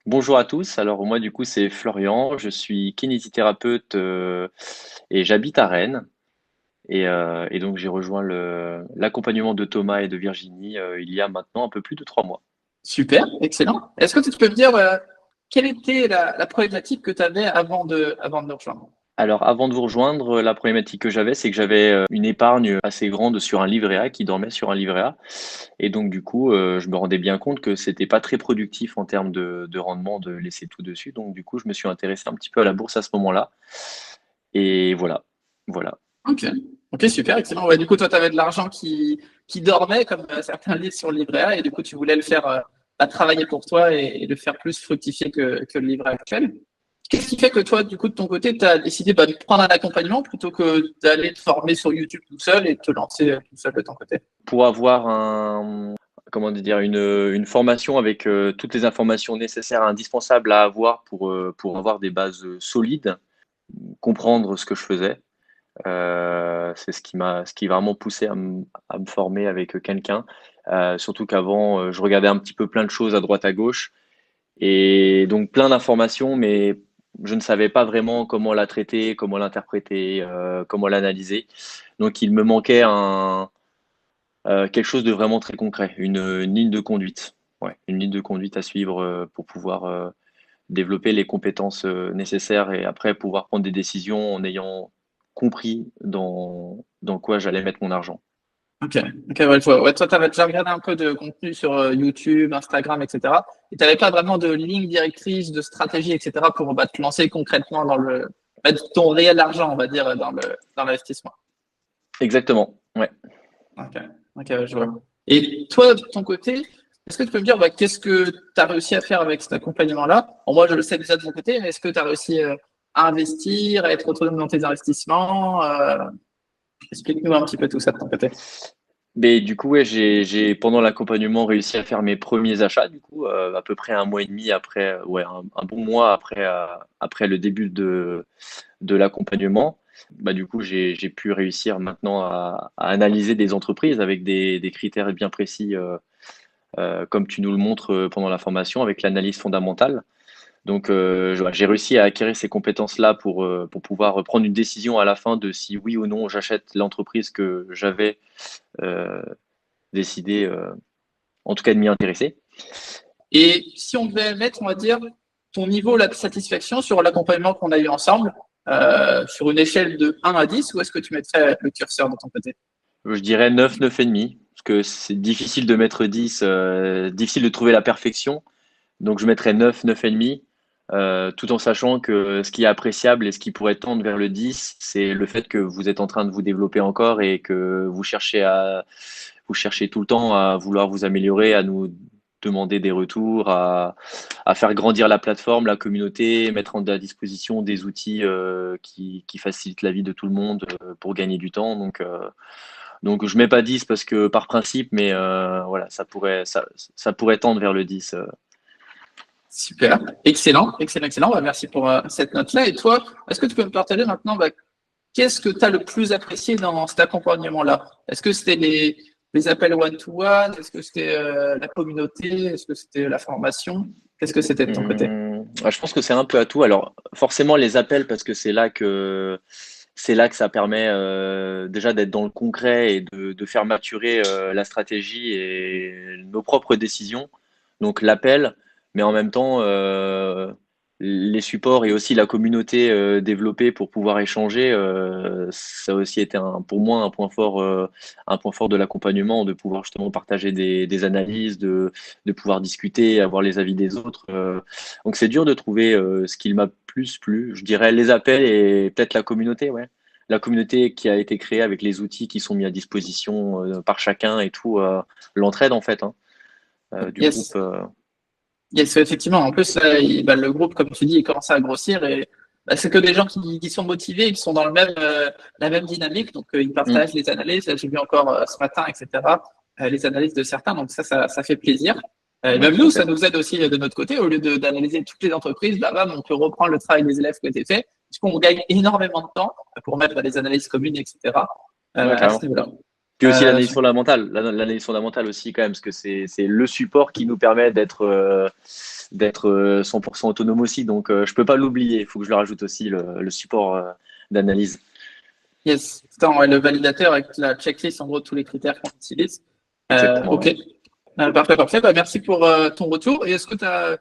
Bonjour à tous. Alors moi du coup c'est Florian, je suis kinésithérapeute et j'habite à Rennes et donc j'ai rejoint l'accompagnement de Thomas et de Virginie il y a maintenant un peu plus de 3 mois. Super, excellent. Est-ce que tu peux me dire quelle était la problématique que tu avais avant de nous rejoindre? Alors avant de vous rejoindre, la problématique que j'avais c'est que j'avais une épargne assez grande sur un livret A qui dormait sur un livret A et donc du coup je me rendais bien compte que c'était pas très productif en termes de rendement de laisser tout dessus. Donc du coup je me suis intéressé un petit peu à la bourse à ce moment-là et voilà. Voilà. Ok, ok, super, excellent. Ouais, du coup, toi, tu avais de l'argent qui dormait, comme certains lisent sur le livret A, et du coup, tu voulais le faire travailler pour toi et le faire plus fructifier que le livret actuel. Qu'est-ce qui fait que toi, du coup, de ton côté, tu as décidé de prendre un accompagnement plutôt que d'aller te former sur YouTube tout seul et de te lancer tout seul de ton côté? Pour avoir comment dire, une formation avec toutes les informations nécessaires, indispensables à avoir pour avoir des bases solides, comprendre ce que je faisais. C'est ce qui m'a vraiment poussé à me former avec quelqu'un. Surtout qu'avant, je regardais un petit peu plein de choses à droite à gauche et donc plein d'informations, mais je ne savais pas vraiment comment la traiter, comment l'interpréter, comment l'analyser. Donc il me manquait quelque chose de vraiment très concret, une ligne de conduite. Ouais, une ligne de conduite à suivre pour pouvoir développer les compétences nécessaires et après pouvoir prendre des décisions en ayant compris dans quoi j'allais mettre mon argent. Ok, ok, ouais, je vois. Ouais, toi, tu avais déjà regardé un peu de contenu sur YouTube, Instagram, etc. Et tu n'avais pas vraiment de ligne directrice, de stratégie, etc. pour te lancer concrètement dans ton réel argent, on va dire, dans l'investissement. Exactement, ouais. Ok, ok, ouais, je vois. Et toi, de ton côté, est-ce que tu peux me dire qu'est-ce que tu as réussi à faire avec cet accompagnement-là? Bon, moi, je le sais déjà de mon côté, mais est-ce que tu as réussi à investir, à être autonome dans tes investissements? Explique-nous un petit peu tout ça de ton côté. Mais du coup, ouais, j'ai pendant l'accompagnement réussi à faire mes premiers achats, du coup, à peu près un mois et demi après, ouais, un bon mois après, après le début de l'accompagnement. Bah, du coup, j'ai pu réussir maintenant à analyser des entreprises avec des critères bien précis, comme tu nous le montres pendant la formation, avec l'analyse fondamentale. Donc, j'ai réussi à acquérir ces compétences-là pour pouvoir prendre une décision à la fin de si oui ou non j'achète l'entreprise que j'avais euh, décidé, en tout cas, de m'y intéresser. Et si on devait mettre, on va dire, ton niveau là, de satisfaction sur l'accompagnement qu'on a eu ensemble, sur une échelle de 1 à 10, où est-ce que tu mettrais le curseur de ton côté? Je dirais 9, 9 et demi, parce que c'est difficile de mettre 10, difficile de trouver la perfection. Donc, je mettrais 9, 9 et demi, tout en sachant que ce qui est appréciable et ce qui pourrait tendre vers le 10, c'est le fait que vous êtes en train de vous développer encore et que vous cherchez tout le temps à vouloir vous améliorer, à nous demander des retours, à faire grandir la plateforme, la communauté, mettre à disposition des outils qui facilitent la vie de tout le monde pour gagner du temps. Donc je mets pas 10 parce que par principe, mais voilà, ça pourrait tendre vers le 10. Super, excellent, excellent, excellent. Bah, merci pour cette note-là. Et toi, est-ce que tu peux me partager maintenant qu'est-ce que tu as le plus apprécié dans cet accompagnement-là? Est-ce que c'était les appels one-to-one? Est-ce que c'était la communauté? Est-ce que c'était la formation? Qu'est-ce que c'était de ton côté? Je pense que c'est un peu à tout. Alors forcément les appels parce que c'est là que ça permet déjà d'être dans le concret et de faire maturer la stratégie et nos propres décisions. Donc l'appel, mais en même temps les supports et aussi la communauté développée pour pouvoir échanger, ça a aussi été pour moi un point fort de l'accompagnement, de pouvoir justement partager des analyses, de pouvoir discuter, avoir les avis des autres. Donc c'est dur de trouver ce qui m'a plus plu. Je dirais les appels et peut-être la communauté, ouais. La communauté qui a été créée avec les outils qui sont mis à disposition par chacun et tout, l'entraide en fait hein, du groupe. Yes. Yes, effectivement. En plus, là, le groupe, comme tu dis, il commence à grossir et c'est que des gens qui sont motivés, qui sont dans la même dynamique. Donc, ils Mm. partagent les analyses. Là, j'ai vu encore ce matin, etc., les analyses de certains. Donc, ça fait plaisir. Ouais, Même tout à nous, ça fait. nous aide aussi de notre côté. Au lieu d'analyser toutes les entreprises, bah, bam, on peut reprendre le travail des élèves qui a été fait, puisqu'on gagne énormément de temps pour mettre des analyses communes, etc., Ouais, à ce carrément. niveau-là. Puis aussi Euh, l'analyse fondamentale, l'analyse fondamentale aussi quand même, parce que c'est le support qui nous permet d'être 100% autonome aussi. Donc, je peux pas l'oublier. Il faut que je le rajoute aussi, le support d'analyse. Yes. Attends, ouais, le validateur avec la checklist, en gros, tous les critères qu'on utilise. Exactement. Ok. Parfait, parfait. Bah, merci pour ton retour. Et est-ce que tu as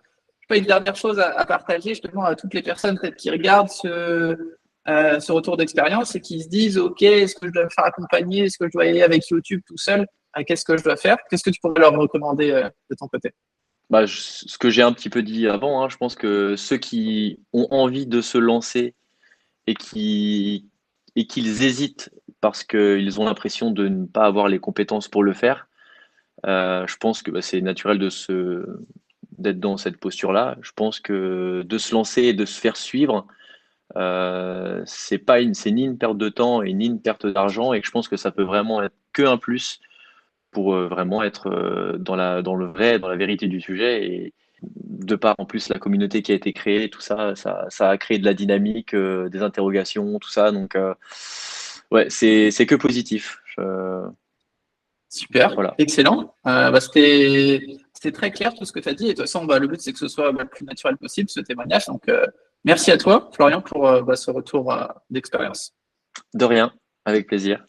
pas une dernière chose à partager justement à toutes les personnes peut-être qui regardent ce retour d'expérience et qui se disent, OK, est-ce que je dois me faire accompagner? Est-ce que je dois y aller avec YouTube tout seul? Qu'est-ce que je dois faire? Qu'est-ce que tu pourrais leur recommander de ton côté? Bah, ce que j'ai un petit peu dit avant, hein, je pense que ceux qui ont envie de se lancer et qu'ils hésitent parce qu'ils ont l'impression de ne pas avoir les compétences pour le faire, je pense que c'est naturel d'être dans cette posture-là. Je pense que de se lancer et de se faire suivre, c'est ni une perte de temps et ni une perte d'argent, et que je pense que ça peut vraiment être que un plus pour vraiment être dans le vrai, dans la vérité du sujet. Et de par en plus la communauté qui a été créée, tout ça, ça a créé de la dynamique, des interrogations, tout ça. Donc, ouais, c'est que positif. Super, Voilà. excellent. C'était très clair tout ce que tu as dit. Et de toute façon, le but, c'est que ce soit le plus naturel possible, ce témoignage. Donc, merci à toi, Florian, pour ce retour d'expérience. De rien, avec plaisir.